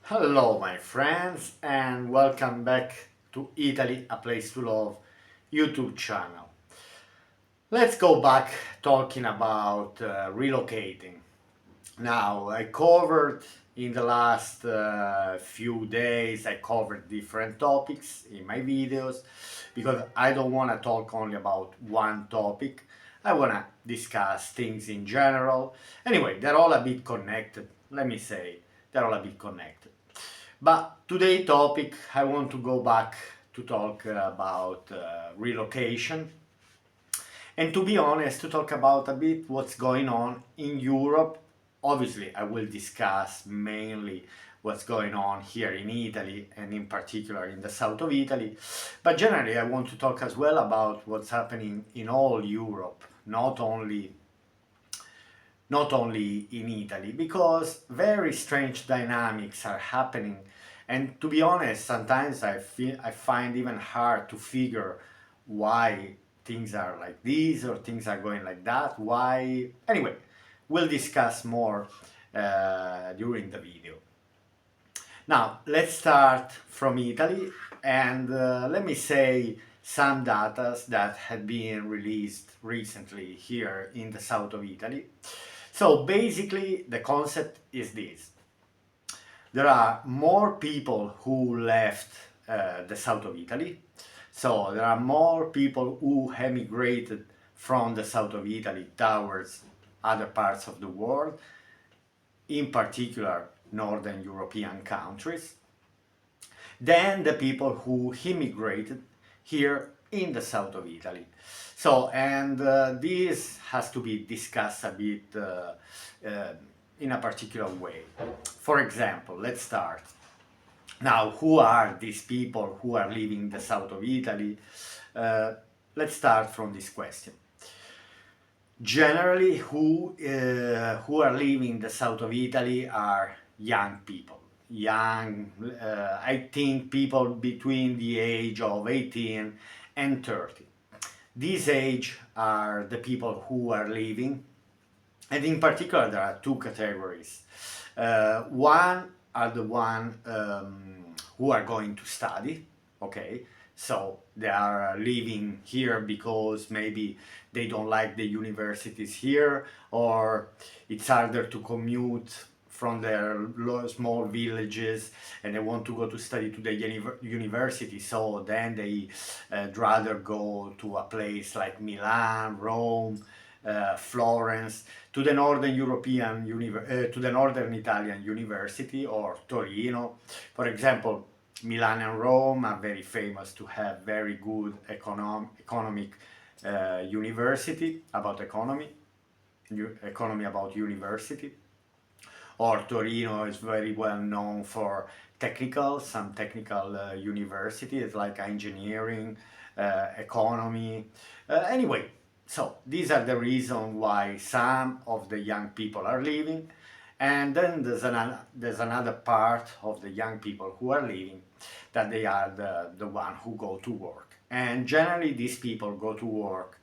Hello, my friends, and welcome back to Italy, a place to love YouTube channel. Let's go back talking about relocating. Now, I covered in the last few days, I covered different topics in my videos because I don't want to talk only about one topic. I want to discuss things in general. Anyway, they're all a bit connected. Let me say, they're all a bit connected. But today topic, I want to go back to talk about relocation and to be honest, to talk about a bit what's going on in Europe. Obviously, I will discuss mainly what's going on here in Italy and in particular in the south of Italy. But generally, I want to talk as well about what's happening in all Europe, not only in Italy, because very strange dynamics are happening. And to be honest, sometimes I find even hard to figure why things are like this or things are going like that. Why? Anyway, we'll discuss more during the video. Now, let's start from Italy and let me say some data that had been released recently here in the south of Italy. So basically, the concept is this. There are more people who left the south of Italy. So there are more people who emigrated from the south of Italy towards other parts of the world, in particular Northern European countries, than the people who immigrated here in the south of Italy. So, and this has to be discussed a bit uh, in a particular way. For example, let's start. Now, who are these people who are living the south of Italy? Uh, let's start from this question. Generally, who are living the south of Italy are young people. Young, I think people between the age of 18 and 30. These age are the people who are living, and in particular there are two categories. One are the one who are going to study, okay? So they are living here because maybe they don't like the universities here, or it's harder to commute from their small villages and they want to go to study to the university, so then they rather go to a place like Milan, Rome, Florence, to the to the Northern Italian University, or Torino. For example, Milan and Rome are very famous to have very good economic university about economy about university. Or Torino is very well known for some technical universities like engineering, economy. Anyway, so these are the reasons why some of the young people are leaving. And then there's another part of the young people who are leaving that they are the one who go to work. And generally these people go to work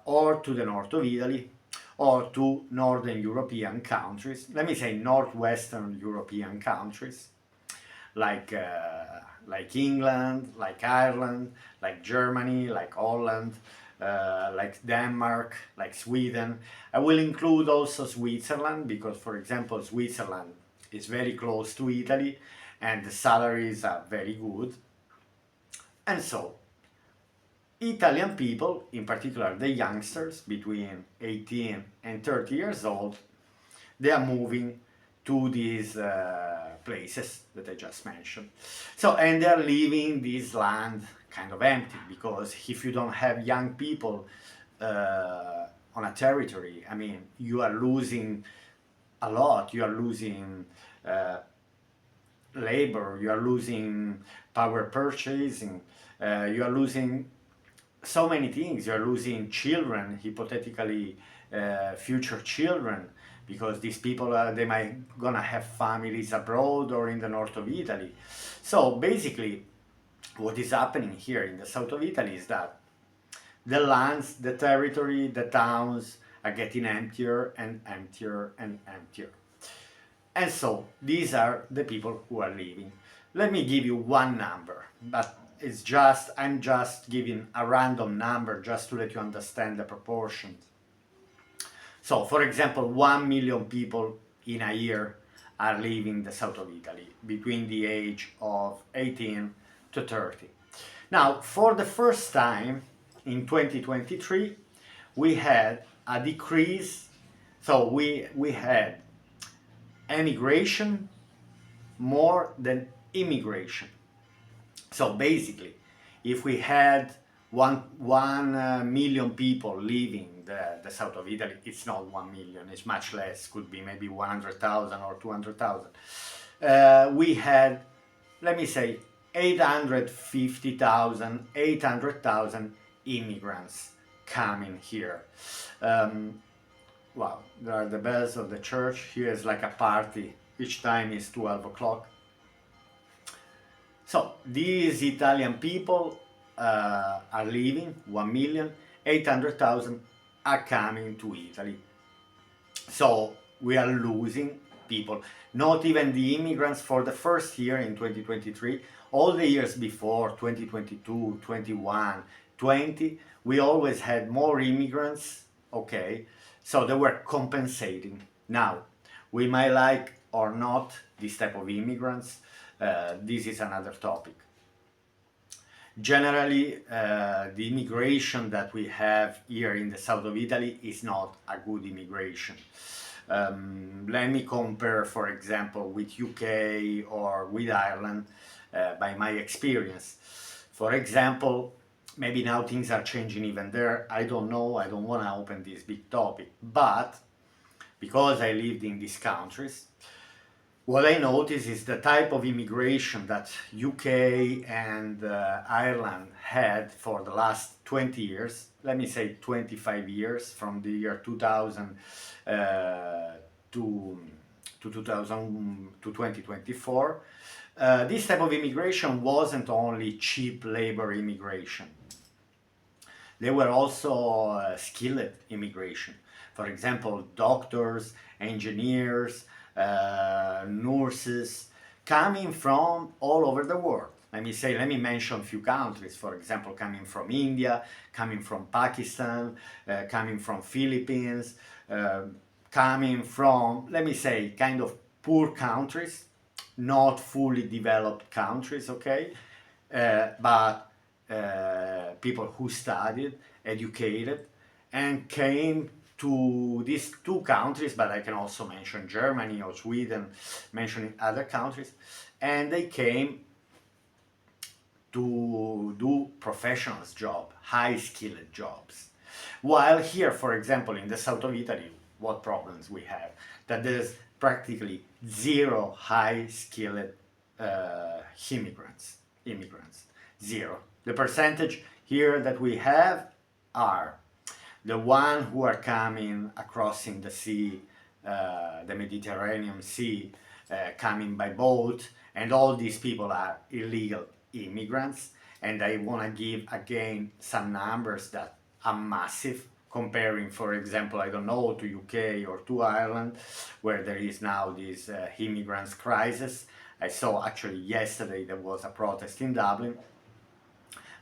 or to the north of Italy or to Northern European countries, let me say Northwestern European countries, like England, like Ireland, like Germany, like Holland, like Denmark, like Sweden. I will include also Switzerland because, for example, Switzerland is very close to Italy and the salaries are very good. And so, Italian people, in particular the youngsters between 18 and 30 years old, they are moving to these places that I just mentioned. So, and they're leaving this land kind of empty because if you don't have young people on a territory, I mean, you are losing a lot. You are losing labor, you are losing power purchasing, you are losing so many things. You're losing children, hypothetically future children, because these people they might gonna have families abroad or in the north of Italy. So basically, what is happening here in the south of Italy is that the lands, the territory, the towns are getting emptier and emptier and emptier. And so these are the people who are leaving. Let me give you one number, but I'm just giving a random number just to let you understand the proportions. So, for example, 1 million people in a year are leaving the south of Italy between the age of 18 to 30. Now, for the first time in 2023, we had a decrease. So we had emigration more than immigration. So basically, if we had one million people leaving the south of Italy, it's not 1 million, it's much less, could be maybe 100,000 or 200,000. We had, let me say, 800,000 immigrants coming here. Wow, there are the bells of the church. Here is like a party. Each time is 12 o'clock. So these Italian people are leaving, 1,800,000 are coming to Italy. So we are losing people. Not even the immigrants for the first year in 2023, all the years before, 2022, 21, 20, we always had more immigrants, okay? So they were compensating. Now, we might like or not this type of immigrants. This is another topic. Generally, the immigration that we have here in the south of Italy is not a good immigration. Let me compare, for example, with UK or with Ireland by my experience. For example, maybe now things are changing even there. I don't know, I don't want to open this big topic, but because I lived in these countries, what I notice is the type of immigration that UK and Ireland had for the last 20 years, let me say 25 years, from the year 2000 to 2024. This type of immigration wasn't only cheap labor immigration. They were also skilled immigration. For example, doctors, engineers, nurses, coming from all over the world. Let me mention a few countries, for example, coming from India, coming from Pakistan, coming from Philippines, coming from, let me say, kind of poor countries, not fully developed countries, okay? But people who studied, educated, and came to these two countries, but I can also mention Germany or Sweden, mentioning other countries, and they came to do professionals' job, high-skilled jobs. While here, for example, in the south of Italy, what problems we have? That there's practically zero high-skilled immigrants, zero. The percentage here that we have are the one who are coming crossing the sea, the Mediterranean Sea, coming by boat, and all these people are illegal immigrants. And I want to give again some numbers that are massive, comparing, for example, I don't know, to UK or to Ireland, where there is now this immigrants crisis. I saw actually yesterday there was a protest in Dublin,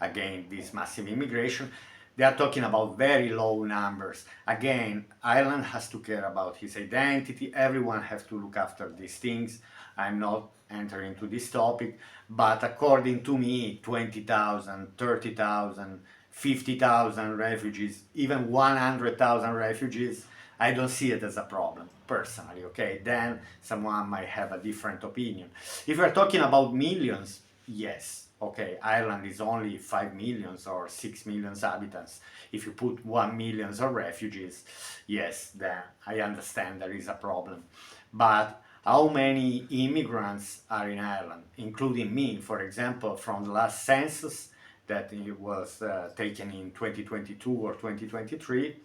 again, this massive immigration. They are talking about very low numbers. Again, Ireland has to care about his identity. Everyone has to look after these things. I'm not entering into this topic, but according to me, 20,000, 30,000, 50,000 refugees, even 100,000 refugees, I don't see it as a problem, personally, okay? Then someone might have a different opinion. If we're talking about millions, yes. Okay, Ireland is only 5 million or 6 million inhabitants. If you put 1 million of refugees, yes, then I understand there is a problem. But how many immigrants are in Ireland, including me, for example, from the last census that it was taken in 2022 or 2023?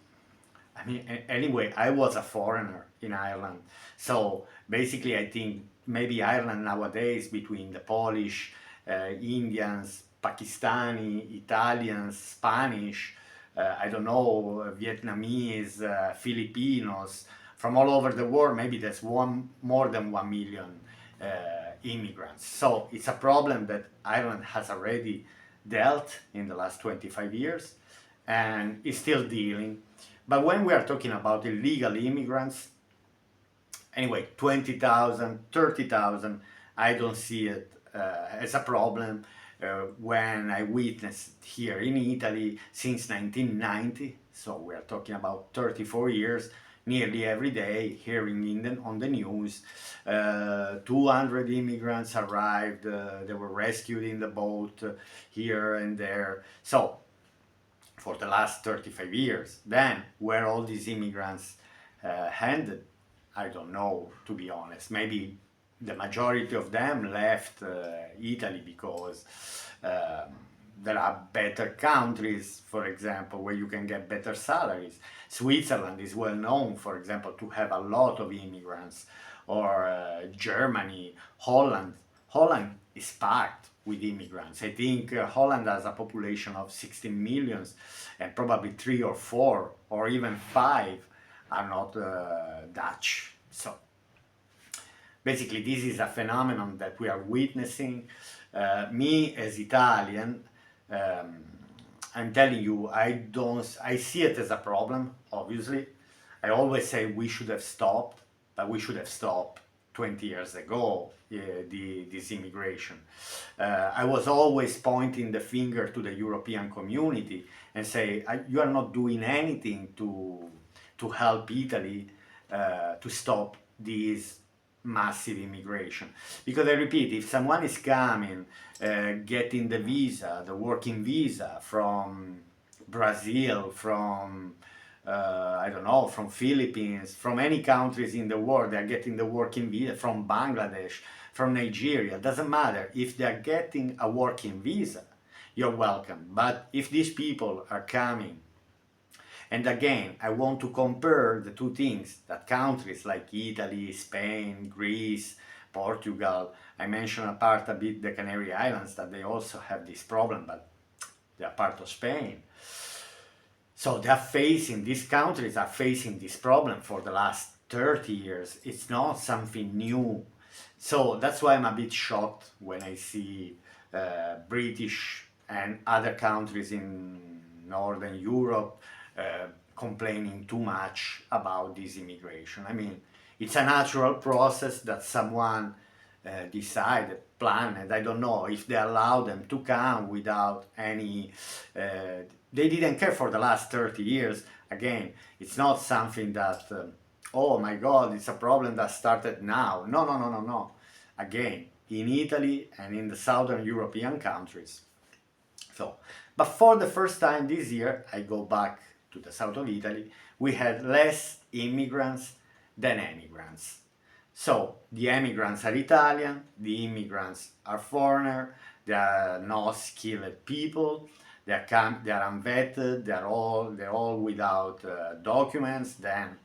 I mean, anyway, I was a foreigner in Ireland. So basically, I think maybe Ireland nowadays, between the Polish, Indians, Pakistani, Italians, Spanish, I don't know, Vietnamese, Filipinos, from all over the world. Maybe there's more than 1 million immigrants. So it's a problem that Ireland has already dealt in the last 25 years and is still dealing. But when we are talking about illegal immigrants, anyway, 20,000, 30,000, I don't see it as a problem. When I witnessed here in Italy since 1990, so we are talking about 34 years, nearly every day hearing on the news, 200 immigrants arrived, they were rescued in the boat here and there. So for the last 35 years, then where all these immigrants handed, I don't know, to be honest. Maybe the majority of them left Italy because um, there are better countries, for example, where you can get better salaries. Switzerland is well known, for example, to have a lot of immigrants, or Germany, Holland. Holland is packed with immigrants. I think Holland has a population of 16 millions, and probably 3 or 4 or even 5 are not Dutch. So basically, this is a phenomenon that we are witnessing. Me as Italian, um, I'm telling you, I see it as a problem. Obviously, I always say we should have stopped, but we should have stopped 20 years ago. This immigration. I was always pointing the finger to the European community and say, you are not doing anything to help Italy to stop this massive immigration. Because I repeat, if someone is coming, getting the visa, the working visa from Brazil, from I don't know, from Philippines, from any countries in the world, they're getting the working visa, from Bangladesh, from Nigeria, doesn't matter. If they're getting a working visa, you're welcome. But if these people are coming, and again, I want to compare the two things, that countries like Italy, Spain, Greece, Portugal, I mentioned a bit the Canary Islands, that they also have this problem, but they are part of Spain. So these countries are facing this problem for the last 30 years. It's not something new. So that's why I'm a bit shocked when I see British and other countries in Northern Europe complaining too much about this immigration. I mean, it's a natural process that someone decided, planned. I don't know if they allow them to come without any. They didn't care for the last 30 years. Again, it's not something that, oh my God, it's a problem that started now. No, no, no, no, no. Again, in Italy and in the southern European countries. So, but for the first time this year, I go back to the south of Italy, we had less immigrants than emigrants. So the emigrants are Italian, the immigrants are foreigner, they are not skilled people, they are unvetted, they're all without documents. Then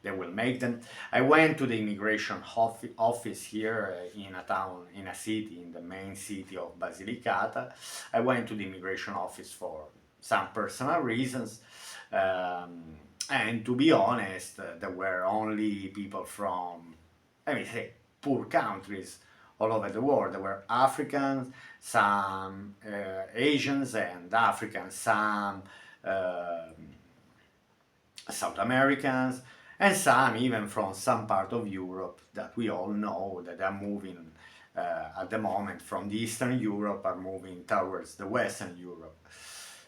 they will make them. I went to the immigration office here in a town, in a city, in the main city of Basilicata. I went to the immigration office for some personal reasons. And to be honest, there were only people from, let me say, poor countries all over the world. There were Africans, some Asians and Africans, some South Americans, and some even from some part of Europe that we all know that are moving at the moment from the Eastern Europe are moving towards the Western Europe.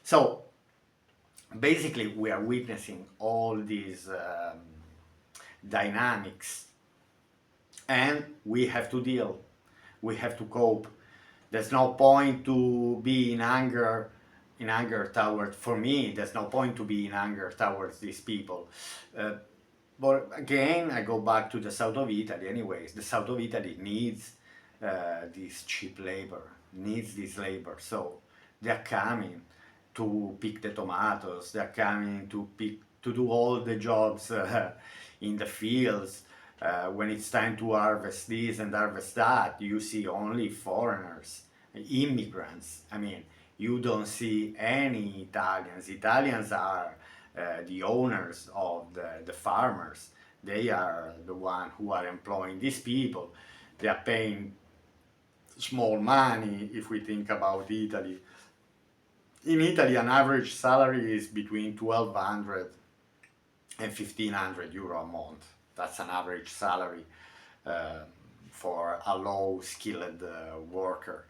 So basically we are witnessing all these dynamics, and we have to deal, we have to cope. There's no point to be in anger towards, for me, there's no point to be in anger towards these people. But again, I go back to the south of Italy anyways. The south of Italy needs this cheap labor, needs this labor. So they're coming to pick the tomatoes, they're coming to do all the jobs in the fields. When it's time to harvest this and harvest that, you see only foreigners, immigrants. I mean, you don't see any Italians. Italians are the owners of the farmers. They are the one who are employing these people. They are paying small money if we think about Italy. In Italy, an average salary is between 1200 and 1500 euro a month. That's an average salary uh, for a low skilled worker.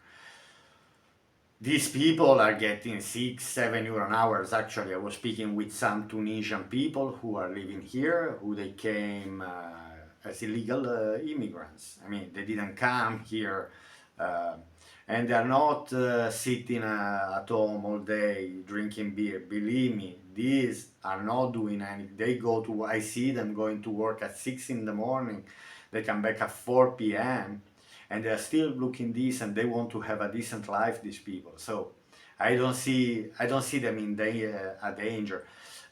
These people are getting 6, 7 euro an hour. Actually, I was speaking with some Tunisian people who are living here, who they came as illegal immigrants. I mean, they didn't come here, uh, and they are not sitting at home all day drinking beer. Believe me, these are not doing any. They go to. I see them going to work at 6 in the morning. They come back at 4 p.m. and they're still looking decent. They want to have a decent life, these people. So I don't see them in a danger.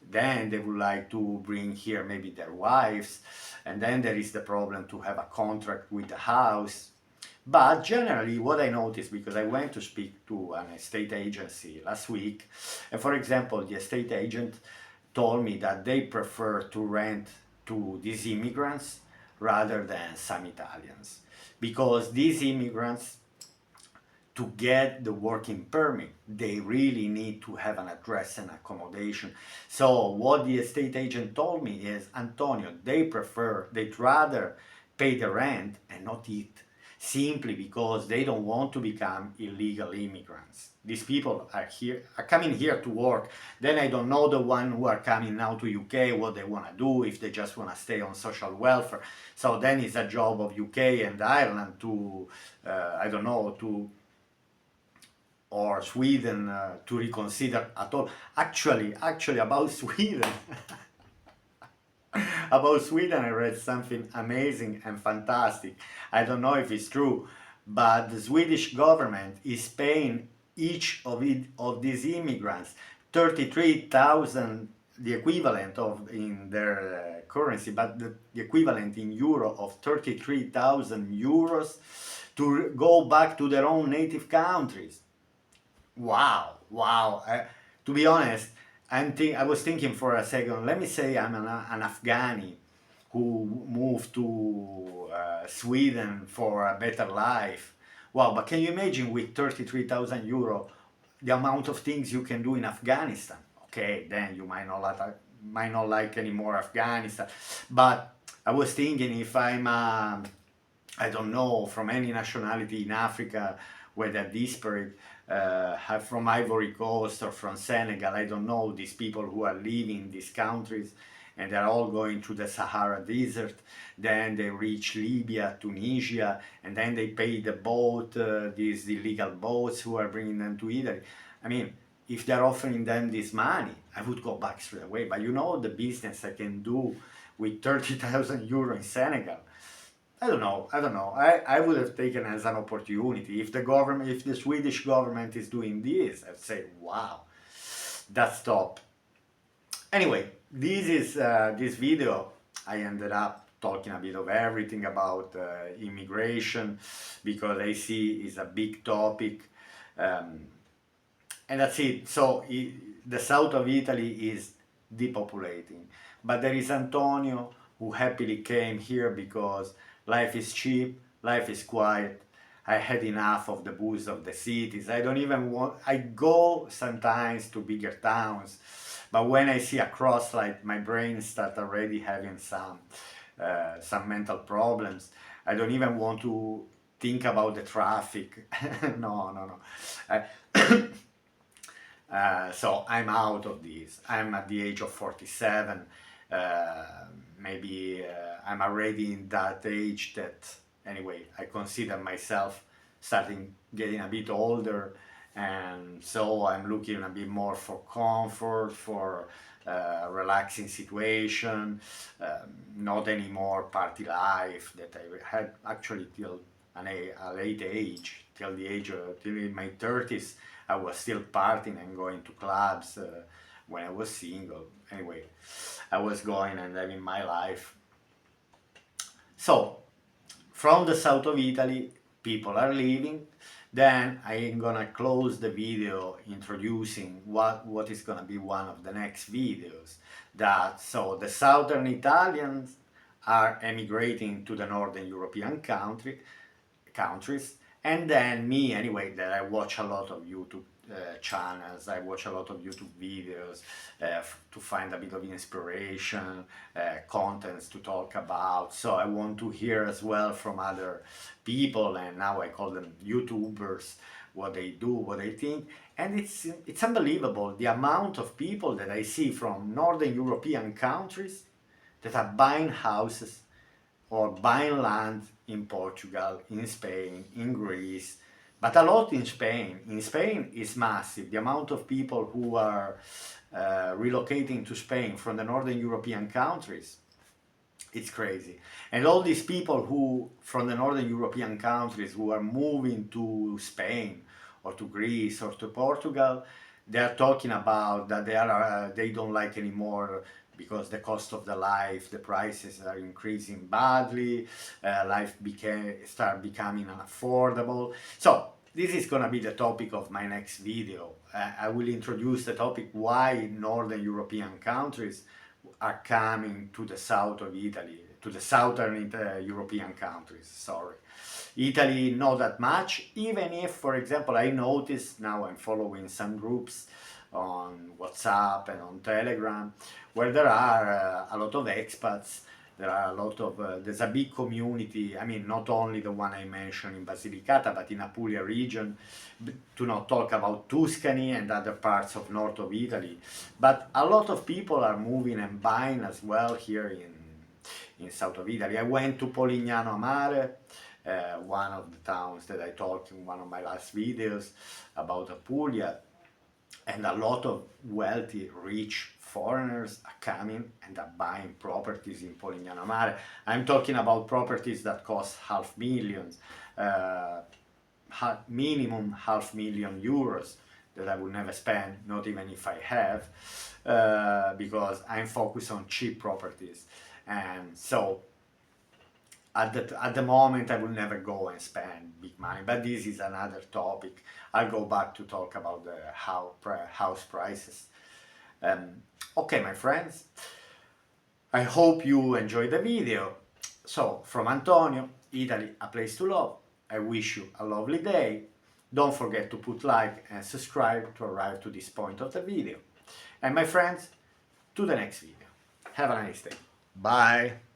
Then they would like to bring here maybe their wives, and then there is the problem to have a contract with the house. But generally, what I noticed, because I went to speak to an estate agency last week, and for example, the estate agent told me that they prefer to rent to these immigrants rather than some Italians, because these immigrants, to get the working permit, they really need to have an address and accommodation. So what the estate agent told me is, Antonio, they'd rather pay the rent and not eat, simply because they don't want to become illegal immigrants. These people are coming here to work. Then I don't know the one who are coming now to UK, what they want to do, if they just want to stay on social welfare. So then it's a job of UK and Ireland to, I don't know, to or Sweden to reconsider at all. Actually, about Sweden, about Sweden, I read something amazing and fantastic. I don't know if it's true, but the Swedish government is paying each of these immigrants 33,000, the equivalent of in their currency, but the equivalent in euro of 33,000 euros to go back to their own native countries. Wow, wow. To be honest, I was thinking for a second. Let me say I'm an Afghani who moved to Sweden for a better life. Wow, but can you imagine with 33,000 euro the amount of things you can do in Afghanistan? Okay, then you might not like anymore Afghanistan. But I was thinking if I'm I don't know, from any nationality in Africa, whether disparate, from Ivory Coast or from Senegal, I don't know, these people who are living in these countries and they're all going through the Sahara Desert, then they reach Libya, Tunisia, and then they pay the boat, these illegal boats who are bringing them to Italy. I mean, if they're offering them this money, I would go back straight away. But you know the business I can do with 30,000 euro in Senegal. I don't know. I would have taken as an opportunity. If the Swedish government is doing this, I'd say, wow, that's top. Anyway, this video. I ended up talking a bit of everything about immigration, because I see is a big topic, um, and that's it. So the south of Italy is depopulating, but there is Antonio who happily came here because life is cheap, life is quiet. I had enough of the booze of the cities. I don't even want. I go sometimes to bigger towns, but when I see a crosslight, my brain starts already having some mental problems. I don't even want to think about the traffic. No, no, no. I, so I'm out of this. I'm at the age of 47. Uh, Maybe I'm already in that age that, anyway, I consider myself starting getting a bit older, and so I'm looking a bit more for comfort, for relaxing situation, not anymore party life that I had actually till a late age, till in my 30s. I was still partying and going to clubs when I was single. Anyway, I was going and living my life. So, from the south of Italy, people are leaving. Then I'm gonna close the video introducing what is gonna be one of the next videos. So the southern Italians are emigrating to the Northern European countries. And then me, anyway, that I watch a lot of YouTube channels, I watch a lot of YouTube videos to find a bit of inspiration, contents to talk about. So I want to hear as well from other people, and now I call them YouTubers, what they do, what they think. And it's unbelievable the amount of people that I see from Northern European countries that are buying houses or buying land in Portugal, in Spain, in Greece, but a lot in Spain. In Spain is massive. The amount of people who are relocating to Spain from the Northern European countries, it's crazy. And all these people who, from the Northern European countries, who are moving to Spain or to Greece or to Portugal, they are talking about that they don't like anymore because the cost of the life, the prices are increasing badly, life start becoming unaffordable. So this is gonna be the topic of my next video. I will introduce the topic why Northern European countries are coming to the south of Italy, to the southern European countries, sorry. Italy, not that much, even if, for example, I noticed, now I'm following some groups on WhatsApp and on Telegram, where there are a lot of expats, there are a lot of, there's a big community, I mean, not only the one I mentioned in Basilicata, but in Apulia region, to not talk about Tuscany and other parts of north of Italy. But a lot of people are moving and buying as well here in south of Italy. I went to Polignano a Mare, one of the towns that I talked in one of my last videos about Apulia, and a lot of wealthy, rich foreigners are coming and are buying properties in Polignano Mare. I'm talking about properties that cost €500,000, minimum €500,000 that I would never spend, not even if I have, because I'm focused on cheap properties. And so at the moment I will never go and spend big money, but this is another topic. I'll go back to talk about the house prices. Okay, my friends, I hope you enjoyed the video. So, from Antonio, Italy, a place to love, I wish you a lovely day. Don't forget to put like and subscribe to arrive to this point of the video. And my friends, to the next video. Have a nice day. Bye.